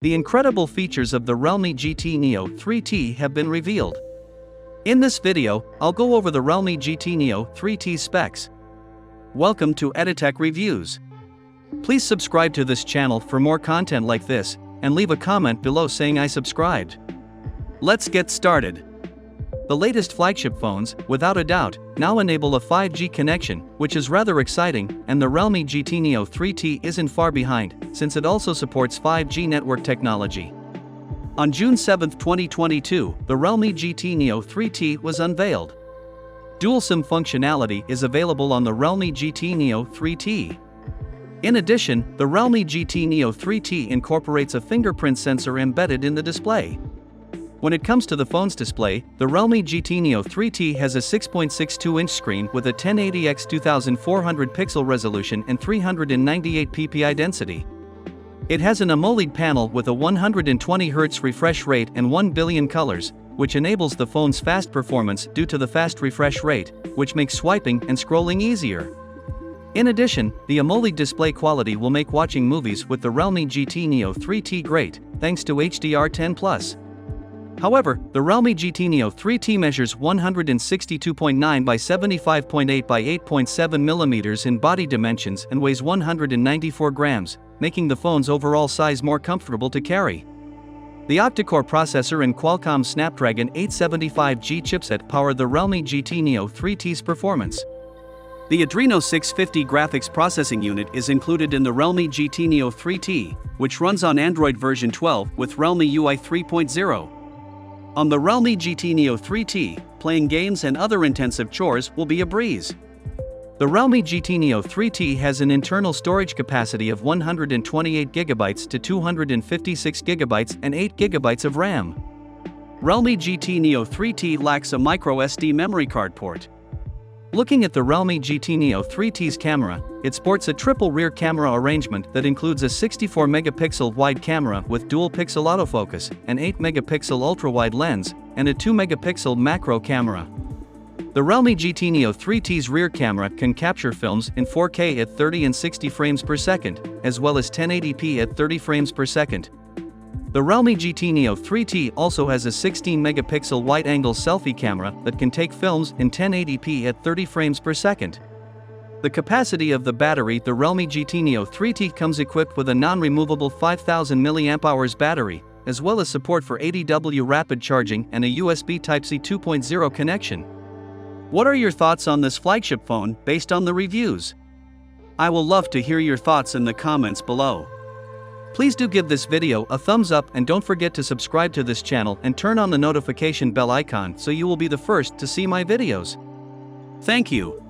the incredible features of the Realme GT Neo 3T have been revealed. In this video, I'll go over the Realme GT Neo 3T specs. Welcome to Editech Reviews. Please subscribe to this channel for more content like this, and leave a comment below saying I subscribed. Let's get started. The latest flagship phones, without a doubt, now enable a 5G connection, which is rather exciting, and the Realme GT Neo 3T isn't far behind, since it also supports 5G network technology. On June 7, 2022, the Realme GT Neo 3T was unveiled. Dual SIM functionality is available on the Realme GT Neo 3T. In addition, the Realme GT Neo 3T incorporates a fingerprint sensor embedded in the display. When it comes to the phone's display, the Realme GT Neo 3T has a 6.62-inch screen with a 1080x 2400 pixel resolution and 398 ppi density. It has an AMOLED panel with a 120Hz refresh rate and 1 billion colors, which enables the phone's fast performance due to the fast refresh rate, which makes swiping and scrolling easier. In addition, the AMOLED display quality will make watching movies with the Realme GT Neo 3T great, thanks to HDR10+. However, the Realme GT Neo 3T measures 162.9 by 75.8 by 8.7 mm in body dimensions and weighs 194 grams, making the phone's overall size more comfortable to carry. The octa-core processor and Qualcomm Snapdragon 875G chipset power the Realme GT Neo 3T's performance. The Adreno 650 graphics processing unit is included in the Realme GT Neo 3T, which runs on Android version 12 with Realme UI 3.0. On the Realme GT Neo 3T, playing games and other intensive chores will be a breeze. The Realme GT Neo 3T has an internal storage capacity of 128GB to 256GB and 8GB of RAM. Realme GT Neo 3T lacks a microSD memory card port. Looking at the Realme GT Neo 3T's camera, it sports a triple rear camera arrangement that includes a 64-megapixel wide camera with dual-pixel autofocus, an 8-megapixel ultra-wide lens, and a 2-megapixel macro camera. The Realme GT Neo 3T's rear camera can capture films in 4K at 30 and 60 frames per second, as well as 1080p at 30 frames per second. The Realme GT Neo 3T also has a 16-megapixel wide-angle selfie camera that can take films in 1080p at 30 frames per second. The capacity of the battery: the Realme GT Neo 3T comes equipped with a non-removable 5000 mAh battery, as well as support for 80W rapid charging and a USB Type-C 2.0 connection. What are your thoughts on this flagship phone based on the reviews? I will love to hear your thoughts in the comments below. Please do give this video a thumbs up and don't forget to subscribe to this channel and turn on the notification bell icon so you will be the first to see my videos. Thank you.